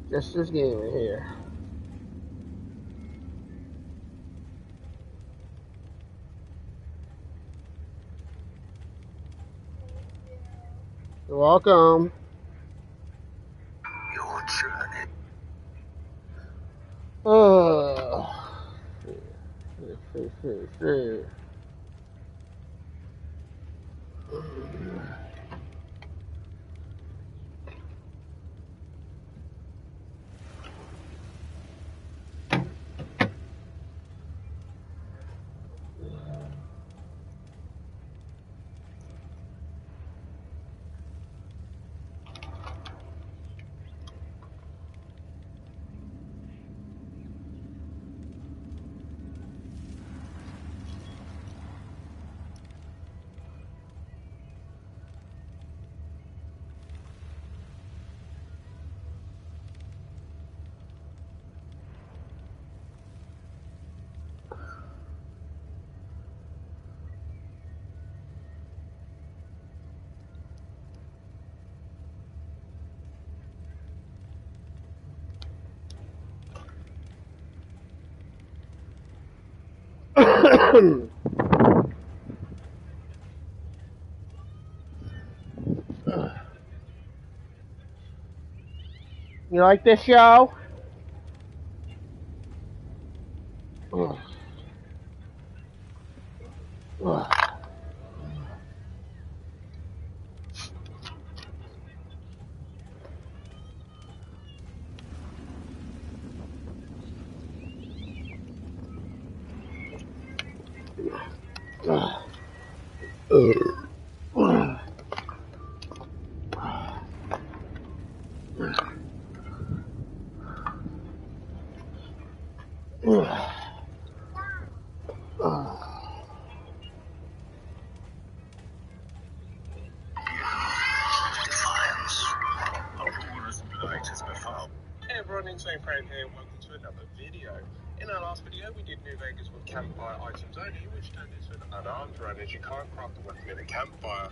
Jester's Gaming here. You're welcome. Your journey. Oh. You like this show? Ugh. Ugh. Defiance. A rule as blight as before. Hey everyone, Insane Frame here, and welcome to another video. In our last video, we did New Vegas with campfire items only, which turned into an unarmed run as you can't craft a weapon in a campfire.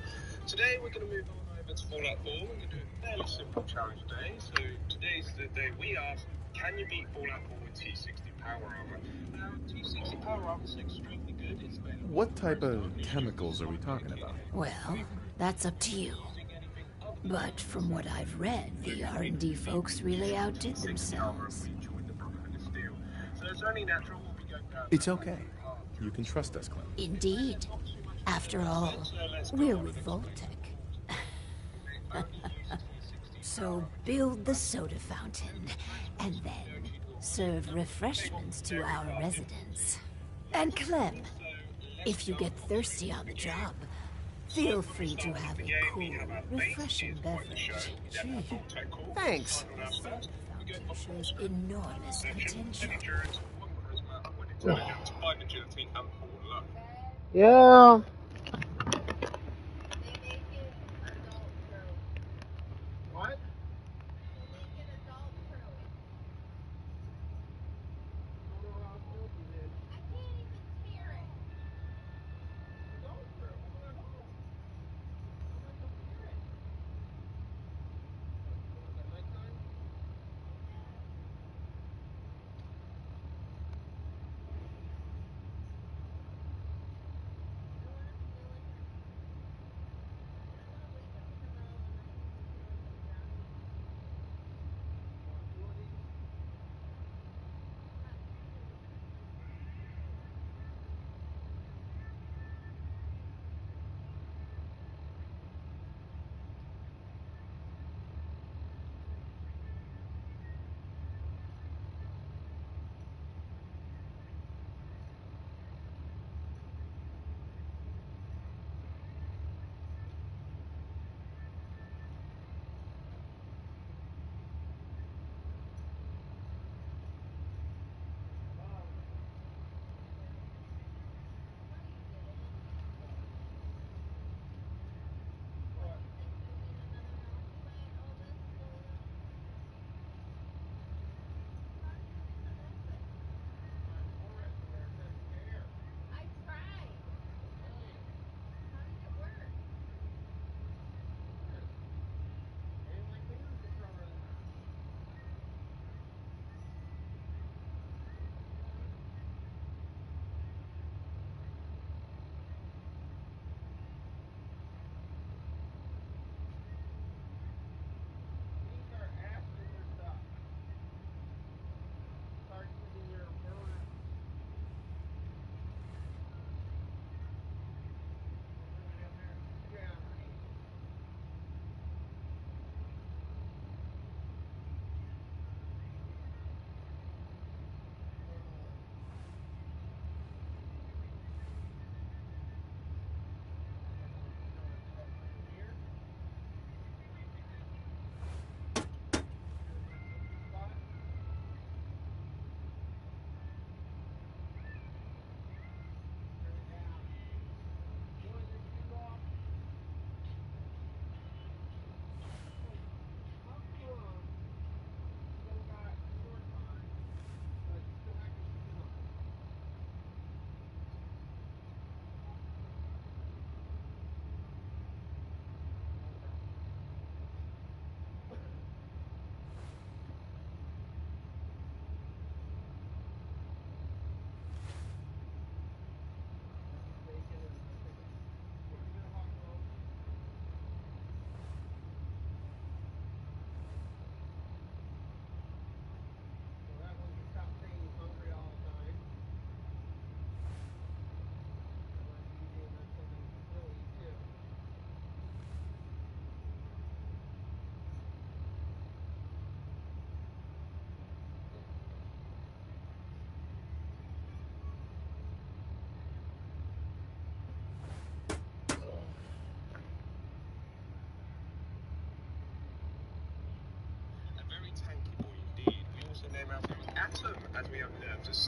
Today, we're going to move on over to Fallout 4. We're going to do a fairly simple challenge today. So today's the day we asked, can you beat Fallout 4 with T60 power armor? Now, T60 power armor is extremely good. It's available. What type of chemicals are we talking about? Well, that's up to you. But from what I've read, the R&D folks really outdid themselves. It's okay. You can trust us, Clem. Indeed. After all, we're with Voltec. So build the soda fountain, and then serve refreshments to our residents. And Clem, if you get thirsty on the job, feel free to have a cool, refreshing beverage. Gee, Thanks. the soda fountain shows enormous potential. Yeah. What?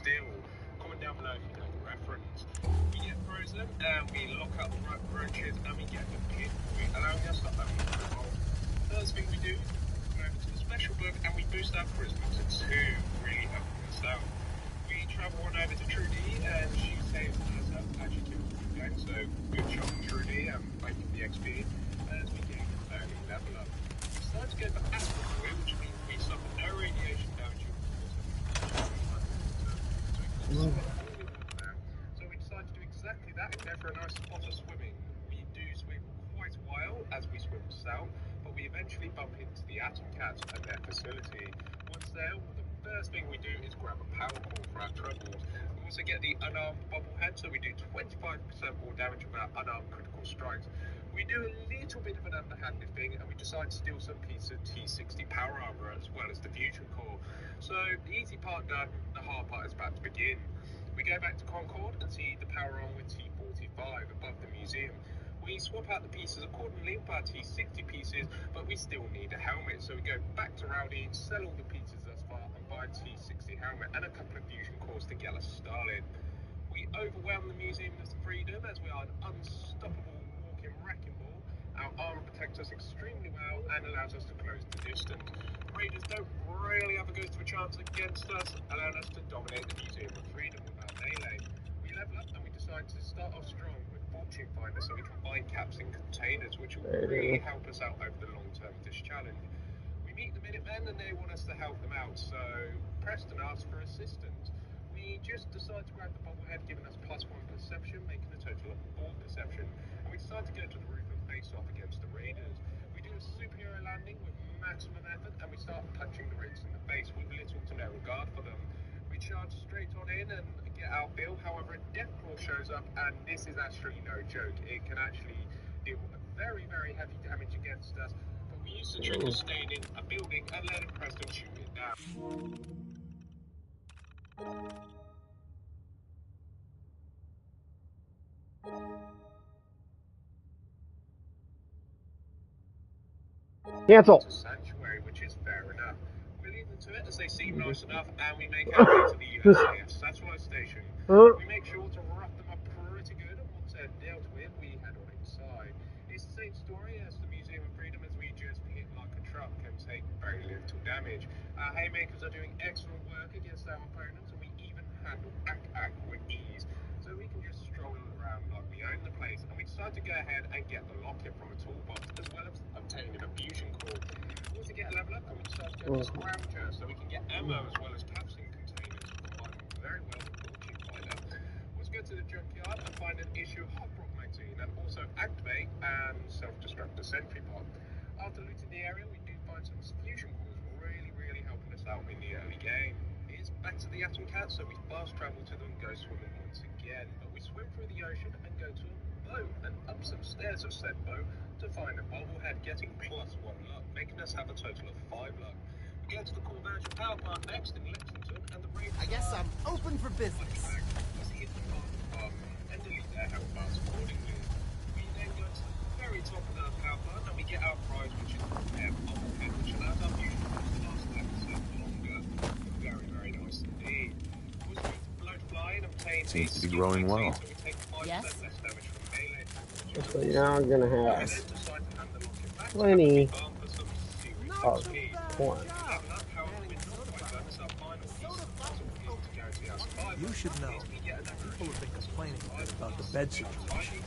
still. Comment down below if you know the reference. We get frozen and we lock up roaches and we get the pit point, allowing us to open the hole. First thing we do is go over to the special book and we boost our charisma to 2, really helping us out. We travel on over to Trudy and she saves us up as she kills the gang, so good job Trudy and thank you for the XP as we gain an early level up. We start to go for Astral Boy, which means we suffer no radiation damage. So we decide to do exactly that and go for a nice spot of swimming. We do swim quite a while as we swim south, but we eventually bump into the Atom Cats and their facility. Once there, the first thing we do is grab a power core for our troubles. We also get the unarmed bobblehead, so we do 25% more damage with our unarmed critical strikes. We do a little bit of an underhanded thing and we decide to steal some pieces of T60 power armor as well as the fusion core. So the easy part done, the hard part is about to begin. We go back to Concord and see the power armor with T45 above the museum. We swap out the pieces accordingly with our T60 pieces, but we still need a helmet. So we go back to Rowdy, sell all the pieces thus far and buy a T60 helmet and a couple of fusion cores to get us started. We overwhelm the Museum of Freedom as we are an unstoppable walking wrecking ball. Our armor protects us extremely well and allows us to close the distance. Raiders don't really have a ghost of a chance against us, allowing us to dominate the Museum of Freedom with our melee. We level up and we decide to start off strong with Fortune Finder so we can find caps in containers, which will really help us out over the long term of this challenge. We meet the Minutemen and they want us to help them out, so Preston asks for assistance. We just decide to grab the bobblehead, giving us +1 perception, making a total of 4 perception. And we decide to go to the roof and face off against the Raiders. We do a superhero landing with maximum effort, and we start punching the Raiders in the face with little to no regard for them. We charge straight on in and get our fill. However, a Death Claw shows up, and this is actually no joke. It can actually deal very, very heavy damage against us. But we use the trick of staying in a building and letting Preston shoot it down. Cancel. Sanctuary, which is fair enough. We leave them to it as they seem nice enough, and we make our way to the USAF satellite station. We make sure to rough them up pretty good, and once they're dealt with, we head on inside. It's the same story as the Museum of Freedom, as we just hit like a truck and take very little damage. Our haymakers are doing excellent work against our opponents, and we even handle Ak with ease. So we can just stroll around like we own the place, and we decide to go ahead and get the locket from a toolbox, as well as obtaining a fusion core. We also get a level up, and we decide to go to Scrounger, so we can get ammo as well as capsule containers, combining very well with Fortune Finder. Let's go to the junkyard and find an issue of Hot Rock magazine, and also activate and self-destruct the sentry pod. After looting the area, we do find some fusion cores, really helping us out in the early game. It's back to the Atom Cats, so we fast travel to them and go swimming once again. But we swim through the ocean and go to a boat and up some stairs of said boat to find a bobblehead, getting +1 luck, making us have a total of 5 luck. We go to the Conversion Power Plant next in Lexington, and the Raiders I guess I'm open for business. And delete their health bars accordingly. We then go to the very top of the power plant and we get our prize, which is their bobblehead, which allows our fusion to last episode longer. Very nice indeed. We also blow fly and obtain Seems to be growing well. so we take 5% less damage from melee. So now I'm gonna have And then decide to hand the locket back to plenty Happy Farm for some serious of XP. corn. You should know. People have been complaining about the bed situation.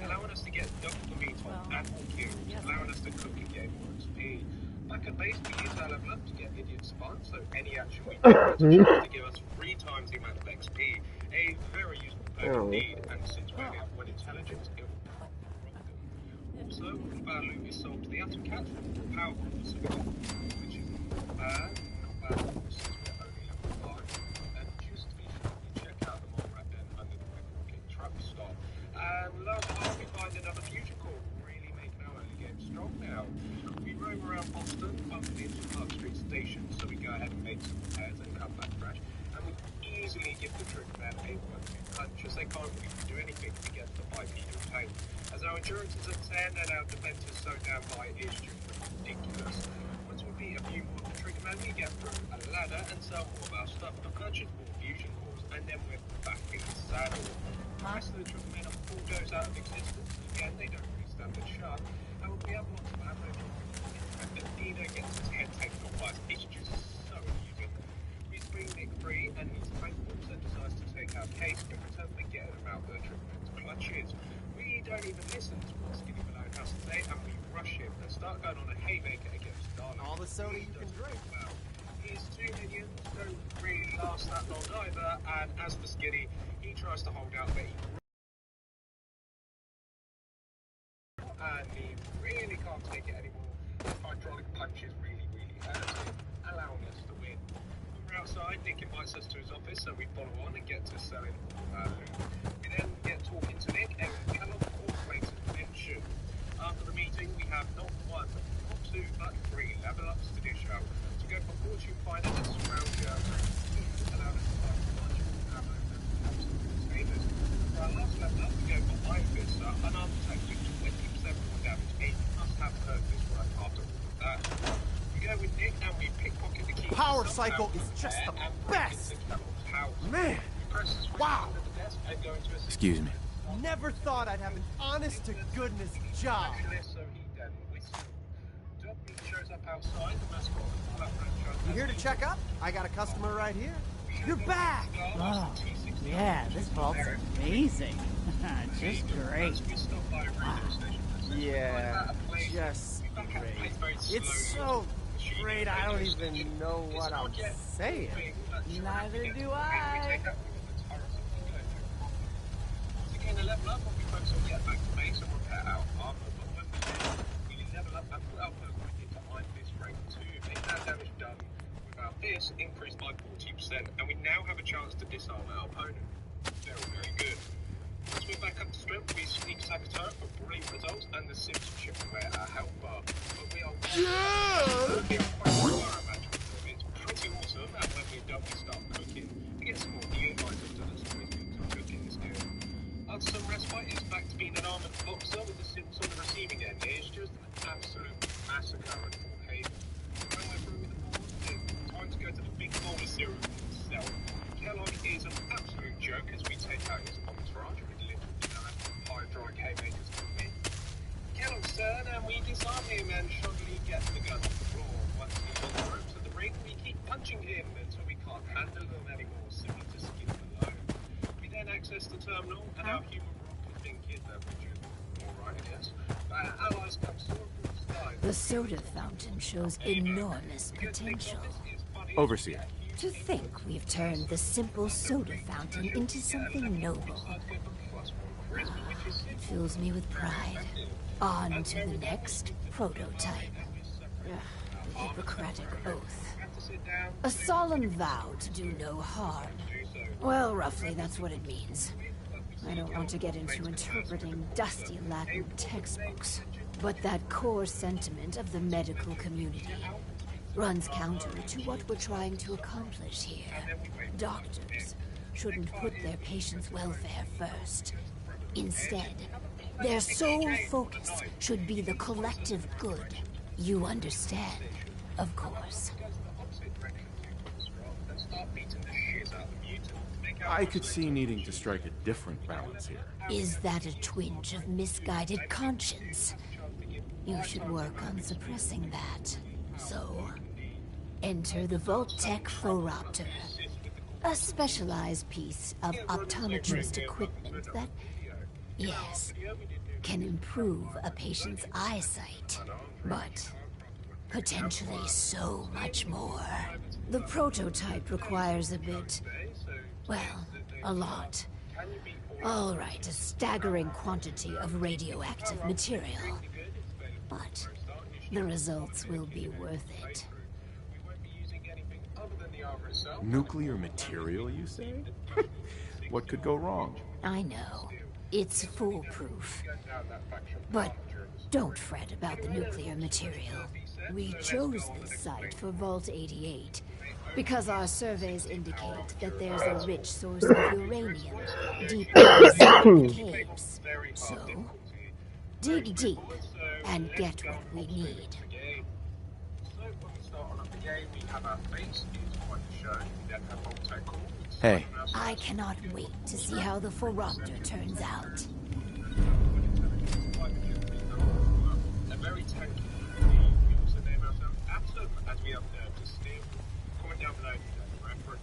Allowing us to get double the meat on and more kills, allowing us to cook and gain more XP. Back at base, we use our level up to get idiot spawn, so any action we do has a chance to give us 3 times the amount of XP. A very useful perk indeed, and since we only have 1 intelligence, it will rock them. Also, all of our loot is sold to the Atom Cats for more power cores, so we got, which is not bad, since we're only level 5. And just to be sure, we check out the mod right then under the quick rocket truck stop. And last time we find another future core, really making our early game strong now. We roam around Boston, bumping into Park Street Station, so we go ahead and make some repairs and come back fresh. And we easily give the trick man a 1-2 punch, as they can't really do anything against the bipedal tank. As our endurance is at 10 and our defense is so down high, it is just ridiculous. Once we beat a few more of the trigger men, we get through a ladder and sell more of our stuff to purchase more fusion cores, and then we're back in the saddle. The rest of the triple men are bulldoze out of existence. Again, they don't really stand a chance. And we have lots of ammo. But neither gets his head taken off us. It's just so amusing. We bring Nick free, and his friend also decides to take our case, but returns to getting him out the triple men's clutches. We don't even listen to what Skinny Malone has to say, and we rush him and start going on a haymaker against Darling. All the soda you can drink. Well, his two minions don't really last that long either, and as for Skinny, he tries to hold out, but he really can't take it anymore. The hydraulic punches really hurt him, allowing us to win. When we're outside, Nick invites us to his office, so we follow on and get to selling loot. We then get talking to Nick, and we cannot incorporate attention. After the meeting, we have not one, not two, but three level ups to dish out. To go for fortune finder and surround Germany, allowed us to buy much more ammo and absolute savers. For our last level up, we go for Iron Fist, an architect with 20% more damage. He must have heard this right after all of that. We go with Nick and we pickpocket the key. Power Cycle is just the best! Man! Wow! Excuse me. Never thought I'd have an honest-to-goodness job. You here to check up? I got a customer right here. You're back! Oh, yeah, this vault's amazing. Just great. Wow. Yeah, just great. It's so great I don't even know what I'm saying. Neither do I. To level up, we focus on get back to base and repair our armor, but when we do, we level up and put our purple into Iron Fist rank 2, make that damage done without this increased by 40%, and we now have a chance to disarm our opponent. Very good. Once we're back up to strength, we sneak Saboteur for brilliant results, and the Sims chip away our health bar. But we are quite far our match with them. It's pretty awesome, and when we're done, we start cooking. We get some more new items that has always been so good in this game. After some respite, it's back to being an armored boxer with the Sims on the receiving end. It's just an absolute massacre at Fort Haven. When we're through with the board, it's time to go to the big bowl of cereal itself. Kellogg is an absolute joke as we take out his entourage with little hydraulic haymakers to me. Kellogg's turn, and we disarm him and shoddily get the gun off the floor. Once he's on the ropes of the ring, we keep punching him until we can't handle them anymore, similar to Skin Malone. We then access the terminal, and our human rock think is that we're just alright, I guess. Our allies come soaring from the sky. The soda fountain shows enormous potential. Overseer. To think we've turned the simple soda fountain into something noble. It fills me with pride. On to the next prototype. The Hippocratic Oath. A solemn vow to do no harm. Well, roughly that's what it means. I don't want to get into interpreting dusty Latin textbooks, but that core sentiment of the medical community runs counter to what we're trying to accomplish here. Doctors shouldn't put their patients' welfare first. Instead, their sole focus should be the collective good. You understand, of course. I could see needing to strike a different balance here. Is that a twinge of misguided conscience? You should work on suppressing that. So, enter the Vault-Tec Phoropter, a specialized piece of optometrist equipment that, yes, can improve a patient's eyesight, but potentially so much more. The prototype requires a bit, well, a lot. All right, a staggering quantity of radioactive material. But the results will be worth it. Nuclear material, you say? What could go wrong? I know. It's foolproof. But don't fret about the nuclear material. We chose this site for Vault 88 because our surveys indicate that there's a rich source of uranium deep inside the caves. So, dig deep and get what we need. game, we have our face. It's quite the show. We then have Funtime call. Hey. I cannot wait to see how the Phoropter turns out. A very tanky. We also name ourselves Atom, as we have to steal. Comment down below if you know the reference.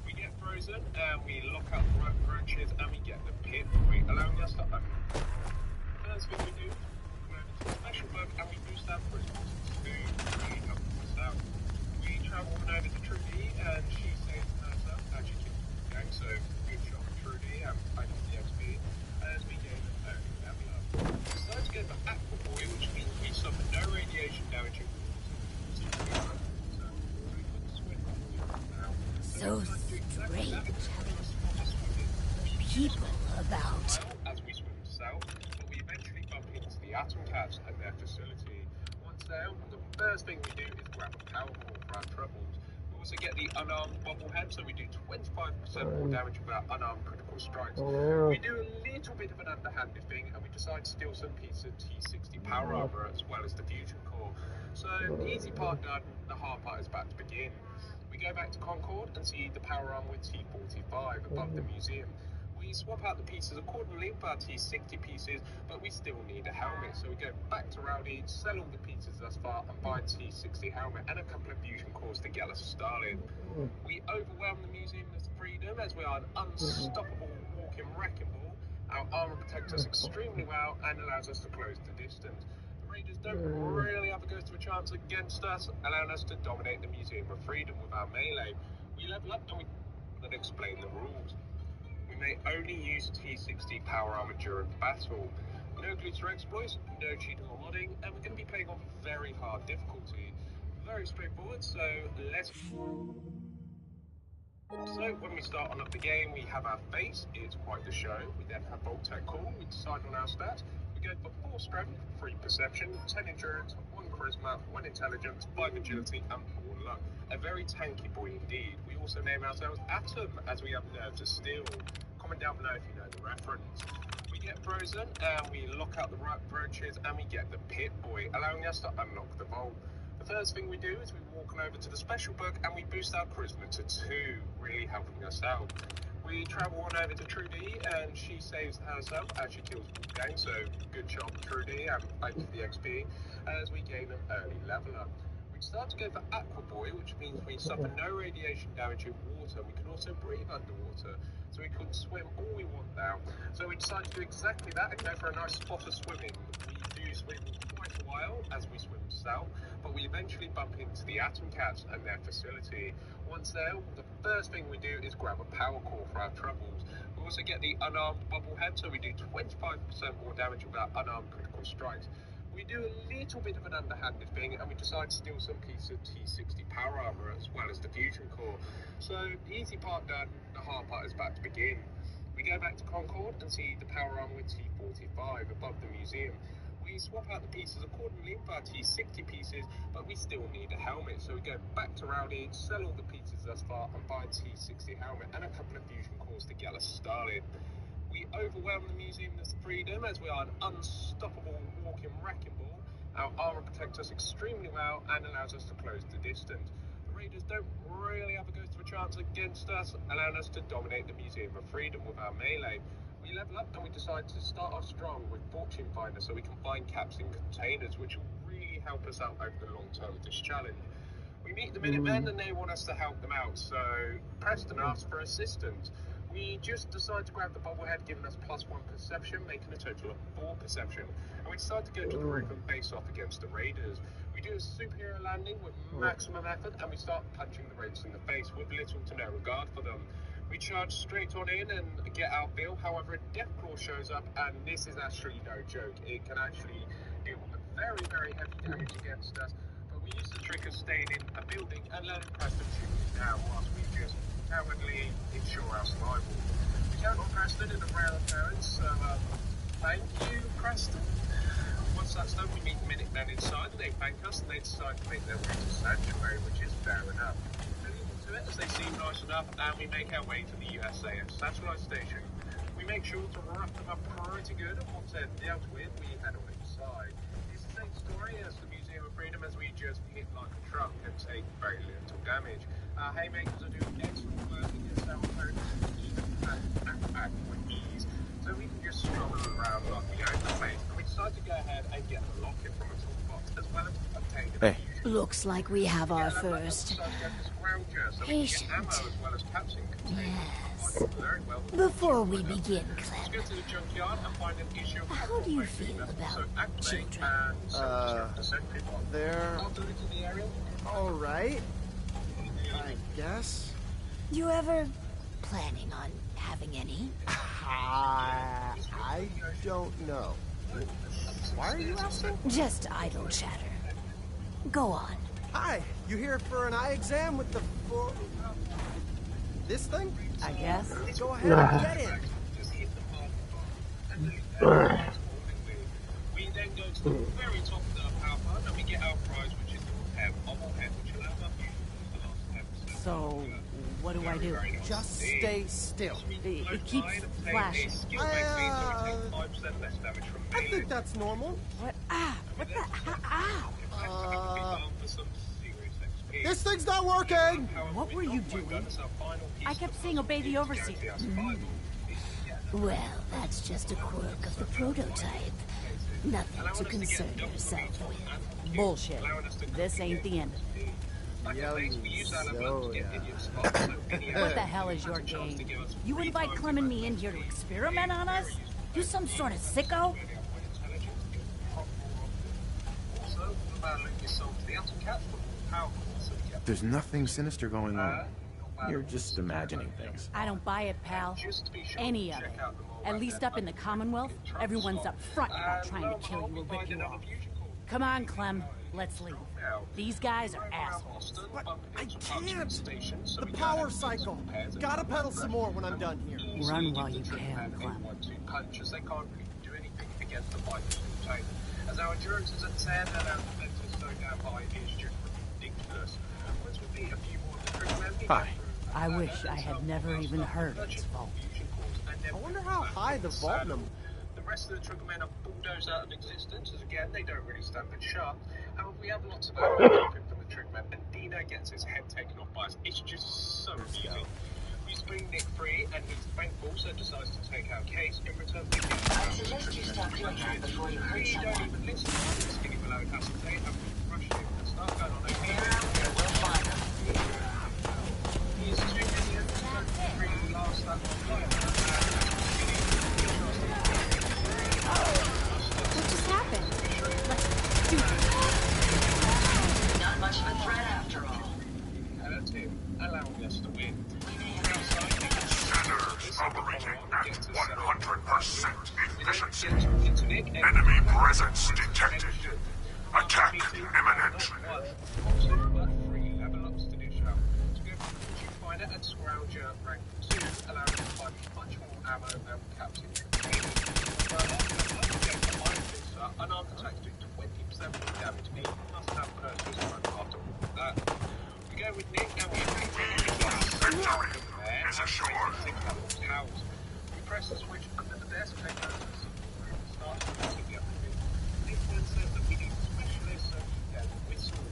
We get frozen, and we lock up the right branches, and we get the pit, allowing us to open. First thing we do, we go to the special bug, and we boost our prisoners to really help us out. We travel on over to Trudy, and she saves herself as she kills the gang, so good shot, Trudy, and I got the XP as we gain a early level up. We start to go for Aqua Boy, which means we suffer no radiation damage in water. So strange having people about. As we swim south, but we eventually bump into the Atom Cats and their facility. Once there, the first thing we do is grab a power core for our troubles. We also get the unarmed bobblehead, so we do 25% more damage with our unarmed critical strikes. We do a little bit of an underhanded thing, and we decide to steal some pieces of T60 power armor as well as the fusion core. So, easy part done, the hard part is about to begin. We go back to Concord and see the power armor with T45 above the museum. We swap out the pieces accordingly for our T60 pieces, but we still need a helmet. So we go back to Rowdy, sell all the pieces thus far, and buy a T60 helmet and a couple of fusion cores to get us started. We overwhelm the Museum of Freedom as we are an unstoppable walking wrecking ball. Our armor protects us extremely well and allows us to close the distance. The Raiders don't really have a ghost of a chance against us, allowing us to dominate the Museum of Freedom with our melee. We level up and we then explain the rules. We may only use T60 power armor during battle. No glitch or exploits, no cheating or modding, and we're going to be playing on very hard difficulty. Very straightforward, so let's... So when we start on up the game, we have our face, it's quite the show. We then have Bolt Tech Call, we decide on our stats. We go for 4 strength, 3 perception, 10 endurance, 1 charisma, 1 intelligence, 5 agility, and 4 luck. A very tanky boy indeed. We also name ourselves Atom, as we have nerves of steel. Comment down below if you know the reference. We get frozen, and we lock out the right branches, and we get the pit boy, allowing us to unlock the vault. The first thing we do is we walk on over to the special book, and we boost our charisma to 2, really helping us out. We travel on over to Trudy, and she saves herself as she kills Wolfgang, so good job Trudy, and thank you for the XP, as we gain an early level up. We start to go for Aqua Boy, which means we suffer no radiation damage in water. We can also breathe underwater, so we could swim all we want now. So we decide to do exactly that and go for a nice spot of swimming. We do swim quite a while as we swim south, but we eventually bump into the Atom Cats and their facility. Once there, the first thing we do is grab a power core for our troubles. We also get the unarmed bobblehead, so we do 25% more damage with our unarmed critical strikes. We do a little bit of an underhanded thing, and we decide to steal some piece of T60 power armor as well as the fusion core. So the easy part done, the hard part is about to begin. We go back to Concord and see the power armor with T45 above the museum. We swap out the pieces accordingly for our T60 pieces, but we still need a helmet. So we go back to Rowdy, sell all the pieces thus far, and buy a T60 helmet and a couple of fusion cores to get us started. We overwhelm the Museum of Freedom as we are an unstoppable walking wrecking ball. Our armor protects us extremely well and allows us to close the distance. The Raiders don't really have a ghost of a chance against us, allowing us to dominate the Museum of Freedom with our melee. We level up and we decide to start off strong with Fortune Finder so we can find caps in containers, which will really help us out over the long term of this challenge. We meet the Minutemen and they want us to help them out, so Preston asks for assistance. We just decide to grab the bobblehead, giving us +1 perception, making a total of 4 perception. And we decide to go to the roof and face off against the Raiders. We do a superhero landing with maximum effort, and we start punching the Raiders in the face with little to no regard for them. We charge straight on in and get our fill. However, a Deathclaw shows up, and this is actually no joke. It can actually deal very, very heavy damage against us. But we use the trick of staying in a building and letting Preston shoot it down whilst we just cowardly ensure our survival. We count on Preston in a rare occurrence, so thank you, Preston. Once that's done, we meet the Minutemen inside, and they thank us, and they decide to make their way to Sanctuary, which is fair enough. We leave them to it as they seem nice enough, and we make our way to the USAF satellite station. We make sure to rough them up pretty good, and once they're dealt with, we head on inside. It's the same story as the Museum of Freedom as we just hit like a truck and take very little damage. Our haymakers are doing excellent work against our opponents, even back with ease, so we can just struggle around like we own the place. And we decide to go ahead and get a locket from a toolbox, as well as obtain Hey. Looks like we have our first patient. Yes. Before we begin, Clem, how do you feel about children? They're alright, I guess. You ever planning on having any? I don't know. Why are you asking? Just idle chatter. Go on. Hi, you here for an eye exam with the this thing? I guess. Go ahead and get in. We then go to the very top of the power plant and we get our prize, which is the repair bobblehead, which allows us to use the last episode. So, what do I do? Just stay still. It keeps flashing. I think that's normal. What? Ah! What the? Ow! This thing's not working! What were you doing? I kept saying obey the overseer. Well, that's just a quirk of the prototype. Nothing to concern yourself with. Bullshit. This ain't the end of it. What the hell is your game? You invite Clem and me in here to experiment on us? You some sort of sicko? There's nothing sinister going on. You're just imagining things. I don't buy it, pal. Any of it. At least up in the Commonwealth, everyone's up front about trying to kill you or rip you off. Come on, Clem. Let's leave. These guys are assholes. But I can't! The power cycle! Gotta pedal some more when I'm done here. Run while you can, Clem. As our endurance is at 10 and our defense is so damn high, it's just ridiculous. Once we beat a few more of the triggermen, Hi. I wish I had never even heard of this vault. I wonder how high the vault number. The rest of the triggermen are bulldozed out of existence, as again, they don't really stand a chance. However, we have lots of ammo from the triggermen, and Dino gets his head taken off by us. It's just so easy. We spring Nick free, and he's thankful, so decides to take our case. In return, we don't even listen to us, skinny below acetate, and we rush him and start going on over here. He's too many to really last that long life. What just happened? Let's do it. Not much of a threat after all. Hurt him, allowing us to win. Centers operating at 100% efficiency. Enemy presence detected. Attack imminent. And Scrounger rank 2, allowing us to find much more ammo and captain. An architect doing 20% more damage. He must have purchased one after all that. We go with Nick and we Victory is assured. We press the switch under the desk and start to everything. Nick then says that we need specialists, so we get a whistle.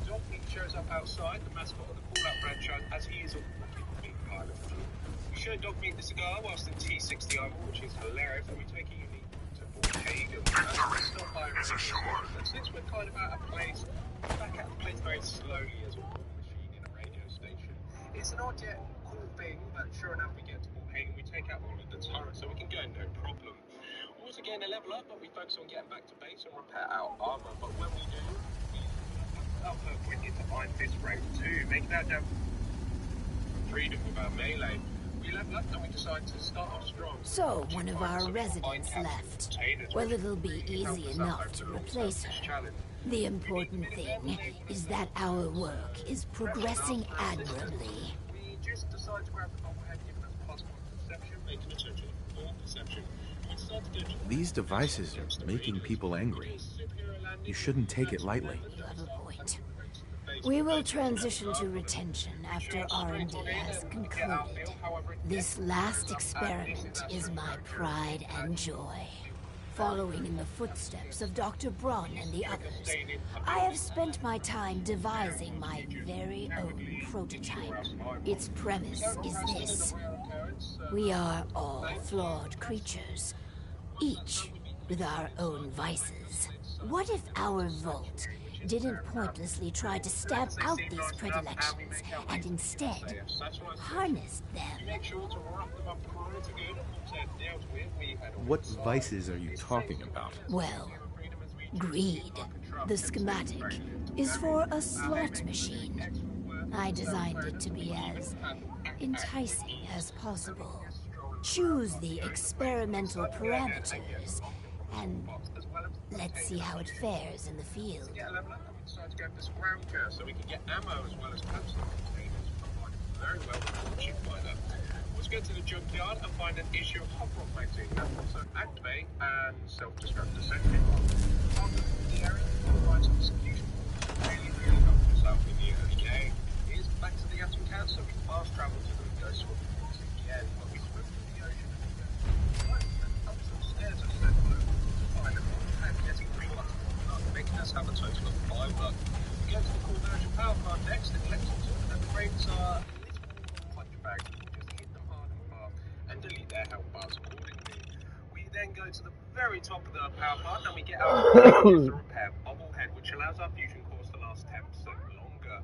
Dogmeat shows up outside, the mascot of the call-out franchise, as he is a walking big pilot. We show Dogmeat the cigar whilst in T60 armor, which is hilarious, and we take a unique to Hagen. Victory is assured. And since we're kind of out of place, we're back at the place very slowly as a war machine in a radio station. It's an odd yet cool thing, but sure enough we get to Port Hagen, we take out all of the turrets so we can go no problem. We also gain a level up, but we focus on getting back to base and repair our armor, but when we do, up her quickly to Iron Fist rank 2, making our jump freedom with our melee. We level up and we decide to start off strong. So, one of our residents left. Well, it'll be easy enough to replace her. The important thing is that our work is progressing admirably. We just decide to grab the bobblehead, giving us possible perception, making a total of 4 perception. We decide to go to These devices are making people angry. You shouldn't take it lightly. You have a point. We will transition to retention after R&D has concluded. This last experiment is my pride and joy. Following in the footsteps of Dr. Braun and the others, I have spent my time devising my very own prototype. Its premise is this. We are all flawed creatures, each with our own vices. What if our Vault didn't pointlessly try to stamp out these predilections and instead harnessed them? What vices are you talking about? Well, greed. The schematic is for a slot machine. I designed it to be as enticing as possible. Choose the experimental parameters, and let's see how it fares in the field. So we can get ammo as well as capsule containers, provided very well with the chip finder. Let's go to the junkyard and find an issue of hot rod magazine that also activate and self-destruct the sentry bomb. After the area, we'll find some execution. Really helped us out in the early game. Here's back to the Atom Cat, so we fast travel to the Ghost Swap again, but we swim through the ocean and up some stairs of set to find a bomb and getting 3 lots of making us have a total of 5 bucks. We go to the Convergent Power Plant next, and collect them, and the frames are punch bags. Just hit them hard and fast, and delete their health bars accordingly. We then go to the very top of the power plant, and we get our repair bobblehead, which allows our fusion cores to last 10% longer.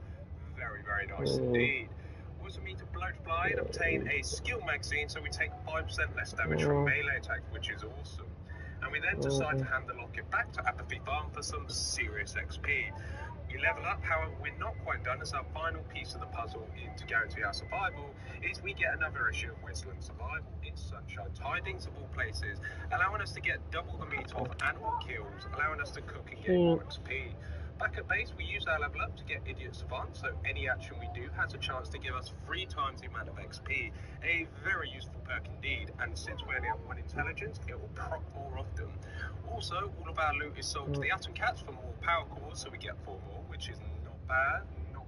Very nice indeed. We also need to bloat fly and obtain a skill magazine, so we take 5% less damage from melee attacks, which is awesome. And we then decide to hand the locket back to Apathy Farm for some serious XP. We level up, however we're not quite done, as our final piece of the puzzle to guarantee our survival is we get another issue of Wasteland Survival in Sunshine Tidings of all places, allowing us to get double the meat off animal kills, allowing us to cook and get more XP. Back at base, we use our level up to get Idiot Savant, so any action we do has a chance to give us 3 times the amount of XP. A very useful perk indeed, and since we only have 1 intelligence, it will proc more often. Also, all of our loot is sold to the Atom Cats for more power cores, so we get 4 more, which is not bad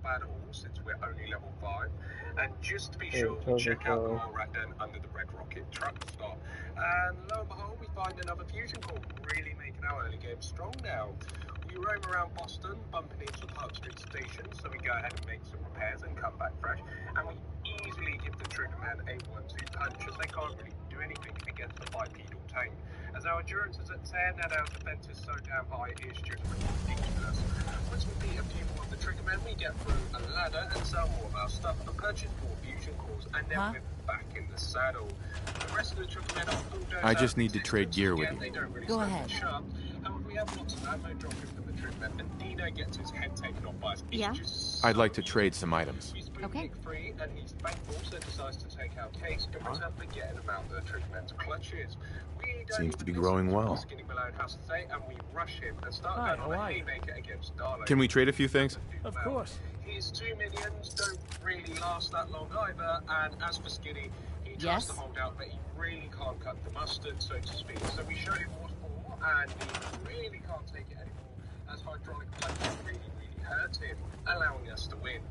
at all, since we're only level 5. And just to be sure, we check out the Mole Rat Den under the Red Rocket truck stop. And lo and behold, we find another fusion core, really making our early game strong now. We roam around Boston, bumping into Park Street Station, so we go ahead and make some repairs and come back fresh. And we easily give the Triggerman a 1-2 punch, as they can't really do anything against the bipedal tank. As our endurance is at 10 and our defense is so damn high, it's just ridiculous. Once we beat a few more of the Triggermen, we get through a ladder and sell more of our stuff and purchase more fusion cores, and then we're back in the saddle. The rest of the Triggermen are bulldozed. I just need to trade gear with you. They don't really Go ahead. However, we have lots of ammo dropping from the Triggermen, and Dino gets his head taken off by us. Yeah? I'd like to trade some items. Okay. Free, and he's thankful, so decides to take our case in return for getting him out of the Triggermen's clutches. Seems to be growing well. And we rush him and start going on a haymaker against Darlo. Can we trade a few things? Of course. His 2 minions don't really last that long either, and as for Skinny, he tries to hold out, but he really can't cut the mustard, so to speak. So we show him what for, and he really can't take it anymore, as hydraulic punches really hurt him, allowing us to win.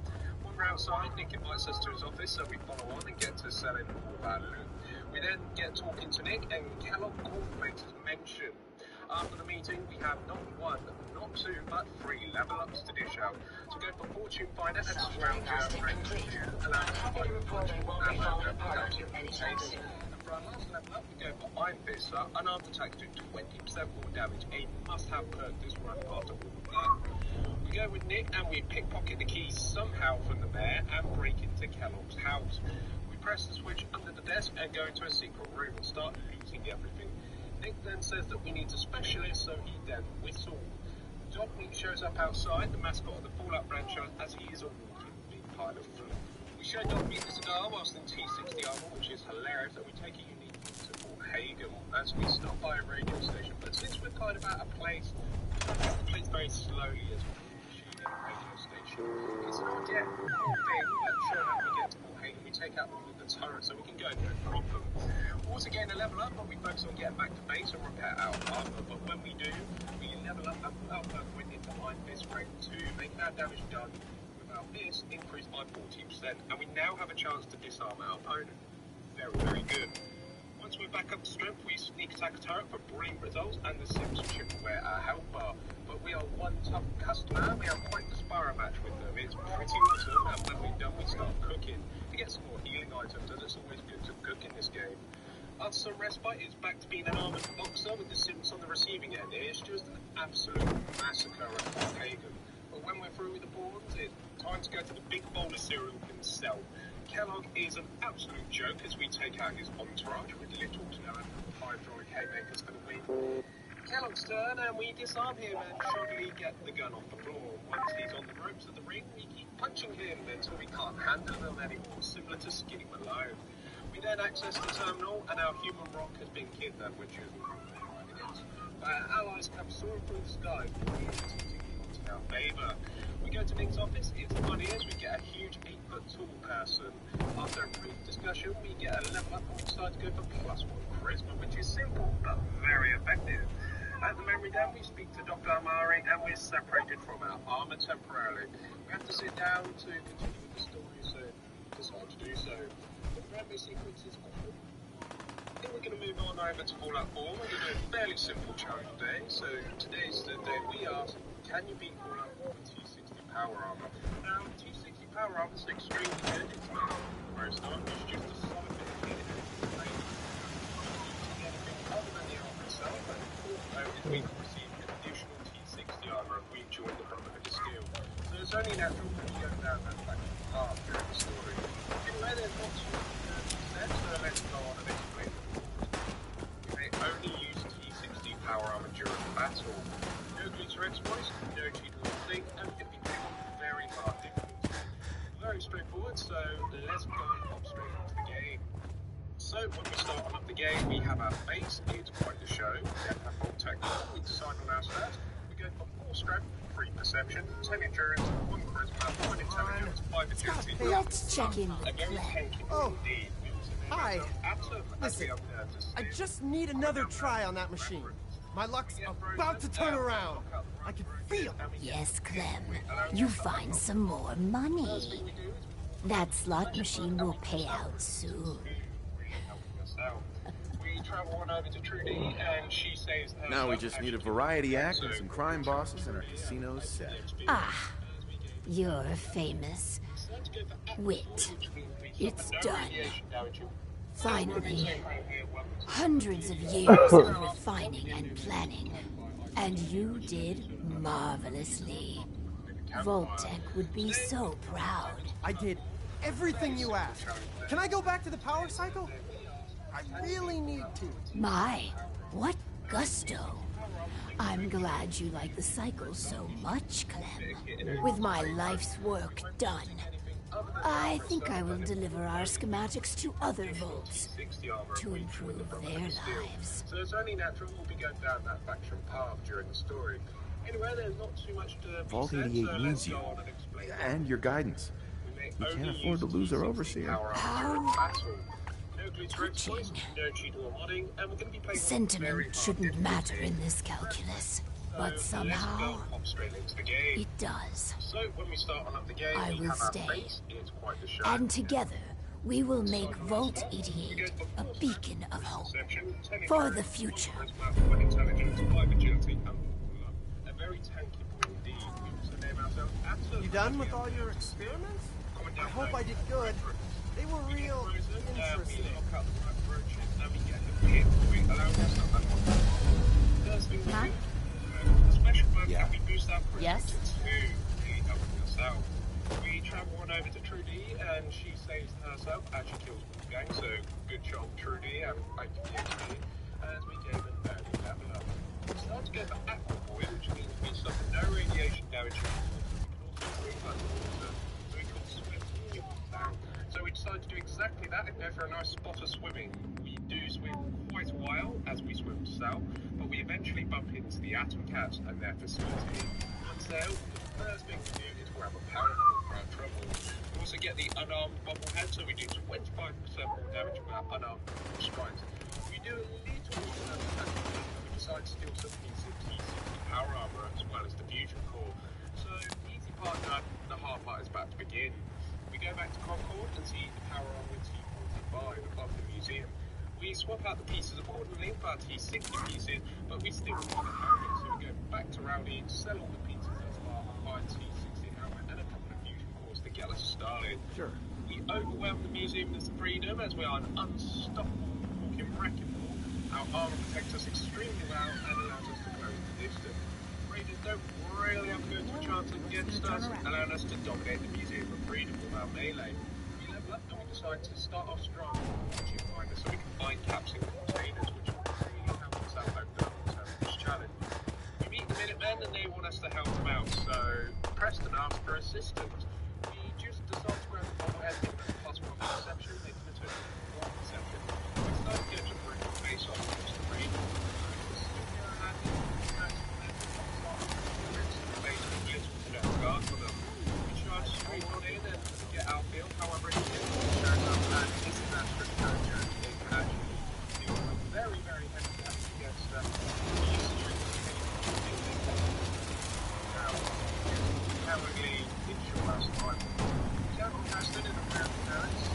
When we're outside, Nick invites us to his office, so we follow on and get to selling all of our loot. We then get talking to Nick, and Kellogg makes his mention. After the meeting, we have not 1, not 2, but 3 level ups to dish out. To go for Fortune Finder and Scrounger, allowing us to find a fortune and for our last level up, we go for Iron Fist, an armed attack do 20% more damage, a must-have perk this run part of all. We go with Nick and we pickpocket the keys somehow from the mayor and break into Kellogg's house. We press the switch under the desk and go into a secret room and start looting everything. Nick then says that we need a specialist, so he then whistles. Dog Meat shows up outside, the mascot of the Fallout franchise, as he is a walking big pile of food. We show Dog Meat the cigar whilst in T60 armor, which is hilarious, and we take a unique route to Fort Hagen as we stop by a radio station. But since we're kind of out of place, we come back the place very slowly as we machine in the radio station. It's not yet a thing, but sure enough we get to Fort Hagen, we take out all of the turrets so we can go no problem. Also gain a level up, but we focus on getting back to base and repair our armor. But when we do, we level up and put our perk went into Iron Fist rank 2, making our damage done with our fist increased by 40%. And we now have a chance to disarm our opponent. Very good. Once we're back up to strength, we sneak attack a turret for brilliant results, and the Sims chip away our health bar. But we are one tough customer, we have quite the sparring match with them. It's pretty awesome, and when we're done, we start cooking. To get some more healing items, as it's always good to cook in this game. After some respite, it's back to being an armoured boxer with the Sims on the receiving end. It's just an absolute massacre at Copenhagen. But when we're through with the boards, it's time to go to the big bowl of cereal himself. Kellogg is an absolute joke as we take out his entourage with little to no hydraulic haymakers for the win. Kellogg's turn, and we disarm him and shoddily get the gun off the floor. Once he's on the ropes of the ring, we keep punching him until we can't handle him anymore, similar to Skinny Malone. We then access the terminal, and our human rock has been kidnapped, which is our allies come soaring through the sky, in our favour. We go to Nick's office, it's funny as we get a huge 8-foot tall person. After a brief discussion, we get a level up and we decide to go for +1 charisma, which is simple but very effective. At the memory dam, we speak to Dr. Amari and we're separated from our armour temporarily. We have to sit down to continue with the story, so we decide to do so. The memory sequence is awful. Then we're going to move on over to Fallout 4. We're going to do a fairly simple challenge today. So today's the day we ask, can you beat Fallout 4 with T60 power armor? Now, T60 power armor is extremely good. It's not very strong. It's just a solid bit of gear. Anything other than the armor itself, and important we can receive additional T60 armor if we join the Brotherhood of Steel. So it's only natural that we go down that path during the story. Anyway, there's not too many steps, so let's go on and explain them. We may only use T60 power armor during battle. No glitter exploits, no cheating thing, and it becomes very hard difficulty. Very straightforward, so let's go and hop straight into the game. So when we start on up the game, we have our base, it's quite the show. We then have Vault Tech, we decide on our stats. We go for 4 strength, 3 perception, 10 endurance, 1 charisma, 1 intelligence, 5 agility. Let's check in with Clem. Oh, hi. Listen, I just need another try on that machine. My luck's about to turn around. I can feel it. Yes, Clem. You find some more money. That slot machine will pay out soon. We travel on over to Trudy, and she says Now we just need a variety act and some crime bosses and our casino's set. Ah, you're famous. Wit. It's done. Finally. Hundreds of years of refining and planning. And you did marvelously. Vault-Tec would be so proud. I did everything you asked. Can I go back to the power cycle? I really need to. My, what gusto. I'm glad you like the cycle so much, Clem. With my life's work done, I think I will deliver our schematics to other vaults to improve their lives. So it's only natural we'll be going down that faction path during the story. Anyway, there's not too much to Vault 88 needs you, and your guidance. We can't afford to lose our overseer. How? Touching. Sentiment shouldn't matter in this calculus, but somehow it does. I will stay, and together we will make Vault 88 a beacon of hope for the future. You done with all your experiments? I hope I did good. They were real interesting. Huh? Yeah. Yes? We travel on over to Trudy, and she saves herself as she kills the gang, so good job, Trudy, and thank you, XP, as we gave it a value level up. We start to go for Aqua Boy, which means we suffer no radiation damage, so we decided to do exactly that and go for a nice spot of swimming. We do swim quite a while as we swim south, but we eventually bump into the Atom Cats and their facility. Once there, the first thing to do is grab a power cord for our trouble. We also get the unarmed bobblehead, so we do 25% more damage with our unarmed strikes. We do a little more we decide to steal some T60 power armor as well as the fusion core. So the easy part done, the hard part is about to begin. We go back to Concord and see the power armor T45 above the museum. We swap out the pieces accordingly for our T60 pieces, but we still want the helmet, so we go back to Rowdy, sell all the pieces as our combined T60 helmet, and a couple of fusion cores to get us started. Sure. We overwhelm the Museum of Freedom as we are an unstoppable walking wrecking ball. Our armor protects us extremely well and allows us to close the distance. Raiders don't really have a good chance against us, allowing us to dominate the Museum of Freedom with our melee. We level up and we decide to start off strong with Fortune Finder so we can find caps and containers, which will really help us out over the long term of this challenge. We meet the Minutemen and they want us to help them out, so Preston asks for assistance. We just decide to grab the bobblehead and give it a plus one perception, making a total of 4 perception. We start to get to bring the face off across the brain. Guard for them. We charge straight on in and get outfield, however it shows up and this is that strict charger. It can actually deal with very, very heavy damage against them. Now, cowardly inshore last time. General Preston in the round parents.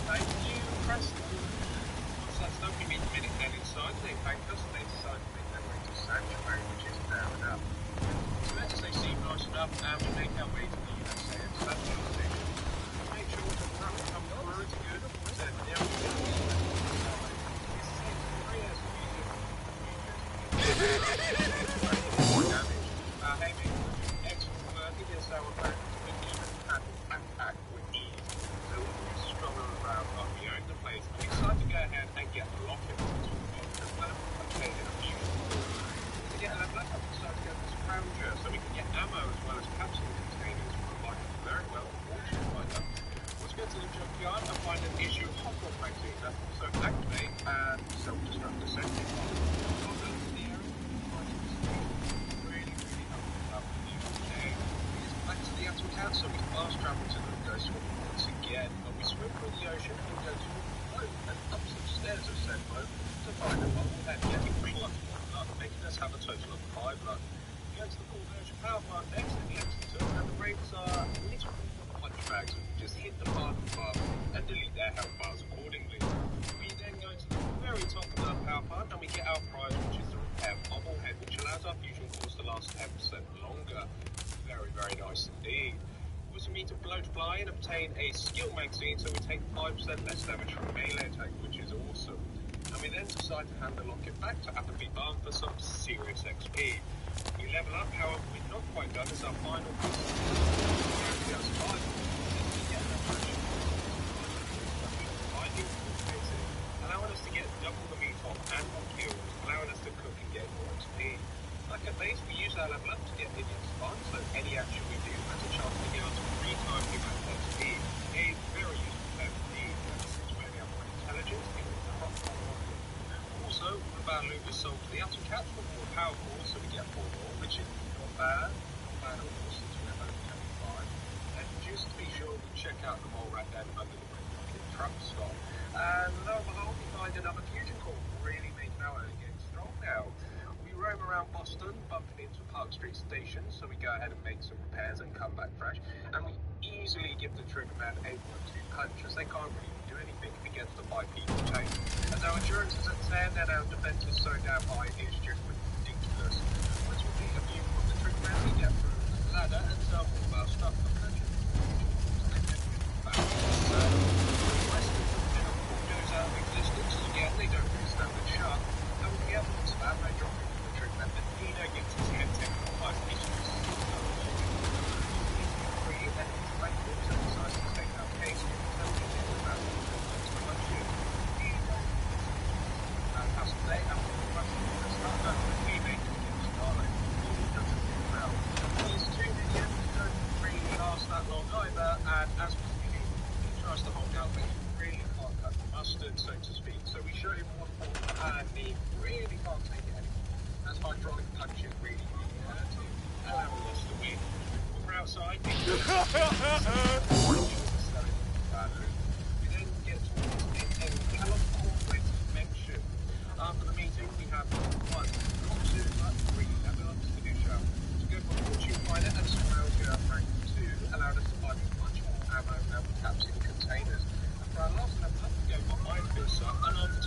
Thank you, Preston. Once that's done, we meet the Minutemen inside. They thank us and they decide to make their way to Sanctuary, which is fair enough. They seem nice enough, and we make our way to the USA and Sanctuary Station. Make sure the route comes through, it's good, then now we get more damage. Having excellent work against our opponents, we even handle backpack with ease. So we're stronger around on we own the place, and we decide to go ahead and get the locket to obtain a few. To get a level up, we decide to go to this Scrounger, so we can get ammo as well as capsule containers from like very well Fortune Finder. Let's go to the junkyard and find an issue of hot rod magazine that also activate and self-destruct the second one. Back to the Atom Town, so we fast travel to the Ghost Swim once again, but we swim through the ocean and go to a boat and up some stairs of said boat to find a bobblehead, getting 3 luck, making us have a total of 5 luck. We go to the Port Ocean Power Plant next in Lexington, and the rates are literally punch bags and just hit the pardon bar and delete their health bars accordingly. We then go to the very top of the power plant and we get our prize, which is the repair bobblehead, which allows our fusion cores to last 10% longer. Very, very nice indeed. We also meet a Bloatfly and obtain a skill magazine, so we take 5% less damage from melee attack, which is awesome. And we then decide to hand the locket back to Appleby Barn for some serious XP. We level up, however we're not quite done as our final piece allowing us to get double the meat on and on kills, allowing us to cook and get more XP. Like at base, we use our level up to get minions spawn, so any action we do has a chance to get us 3 times the amount of XP. A very useful level indeed, since we only have 1 intelligence, it is a hot one. Also, one of our loot is sold to the Atom Cats for more power cores, so we get 4 more, which is not bad. Not bad at all, since we have only 25. And just to be sure, we check out the mole rat down under the red rocket truck stop. And lo and behold, we find another fusion core, really making our own getting strong now. We roam around Boston, bumping into Park Street Station, so we go ahead and make some repairs and come back fresh. And we easily give the Triggerman a 1-2 punch, as they can't really do anything against the bipedal tank. As our endurance is at 10 and our defense is so damn high, it's just ridiculous. Once we beat a few from the Triggerman, we get through the ladder and sell all of our stuff. Existence again, they don't really stand a chance, and with the evidence of our red dropping from the Triggerman, the Dino gets his head taken off by issues. Free, and his right also decides to take our case with the temperature about so much you. And as of today, I'm going to run to the start of the teammate against Starlight. He doesn't do well. These 2 minions don't really last that long either, and as we see, he tries to hold out, but he really can't cut the mustard, so to speak. So we show him 1 more, and he really can't take it anymore. As hydraulic punches really hurt him, allowing us to win. We're outside. We then get towards a California mention. After the meeting, we have 1, not 2, but 3 level ups to do so. To go for Fortune Finder and Scrounger rank 2 allowed us to buy much more ammo and caps in containers. For our last level up, we go for Iron Fist, and after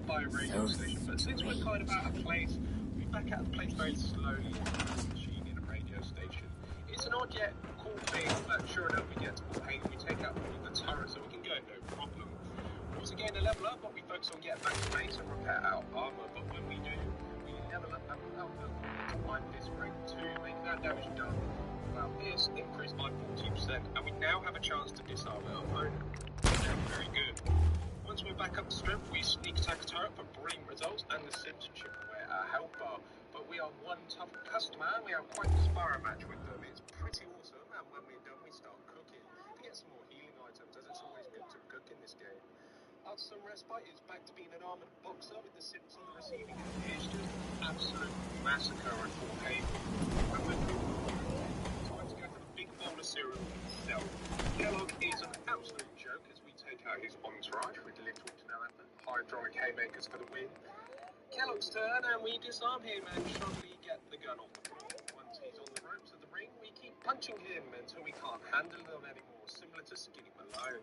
up by a radio station, but since we're kind of out of place, we're back out of place very slowly into the machine in a radio station. It's an odd yet cool thing, but sure enough, we get to Funtime and we take out all the turrets so we can go, no problem. Once again, to level up, but we focus on getting back to base and repair our armor. But when we do, we level up and to find this rank 2, making our damage done. Well, this increased by 40%, and we now have a chance to disarm our opponent. Very good. Once we're back up to strength, we sneak attack a turret for brilliant results, and the Sims chip away our health bar. But we are one tough customer, and we have quite a sparring match with them. It's pretty awesome, and when we're done, we start cooking to get some more healing items, as it's always good to cook in this game. After some respite, it's back to being an armoured boxer with the Sims on the receiving end. It's just an absolute massacre at Funtime. When we're through, time to go for the big bowl of cereal itself. Kellogg is an absolute joke as we take out his entourage with little to no effort. Hydraulic haymakers for the win. Kellogg's turn, and we disarm him and suddenly get the gun off the floor. Once he's on the ropes of the ring, we keep punching him until we can't handle them anymore, similar to Skinny Malone.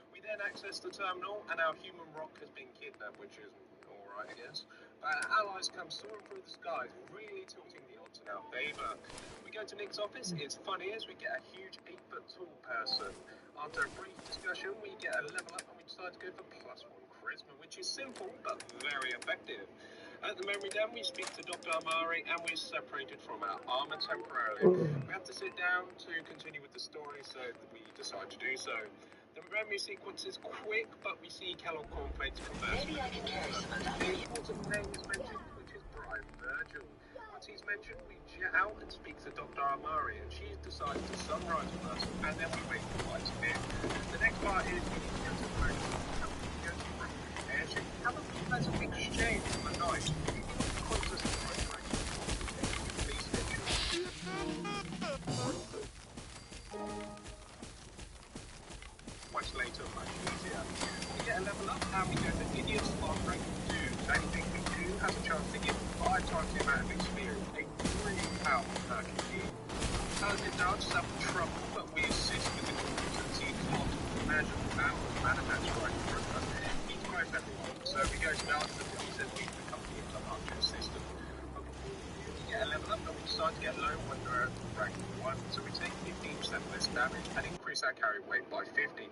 We then access the terminal, and our human rock has been kidnapped, which is alright, I guess. But our allies come soaring through the skies, really tilting the odds in our favour. We go to Nick's office. It's funny as we get a huge 8-foot tall person. After a brief discussion, we get a level up and we decide to go for +1 charisma, which is simple but very effective. At the memory den, we speak to Dr. Amari, and we're separated from our armour temporarily. We have to sit down to continue with the story, so we decide to do so. The memory sequence is quick, but we see Kellogg Cornflakes converse. Maybe I can carry some of that. The important name is mentioned, which is Brian Virgil. Once he's mentioned, we jet out and speak to Dr. Amari, and she decides to sunrise with us, and then we wait for lights to hit. The next part is we need to go to the road, and we go to the airship, have a pleasant exchange on the night. Contest the right track. Please mention. Much later, much easier. We get a level up and we go to Idiot Spark Rank 2. Anything we do has a chance to give 5 times the amount of experience, a really powerful perk indeed. Talented dogs have trouble, but we assist with the competency can't imagine how the manifest right for us. He drives everyone, so we go to Dallas and he says we can accompany him to our system. We get a level up and we decide to get low when we're at rank 1, so we take 15% less damage and increase our carry weight by 50.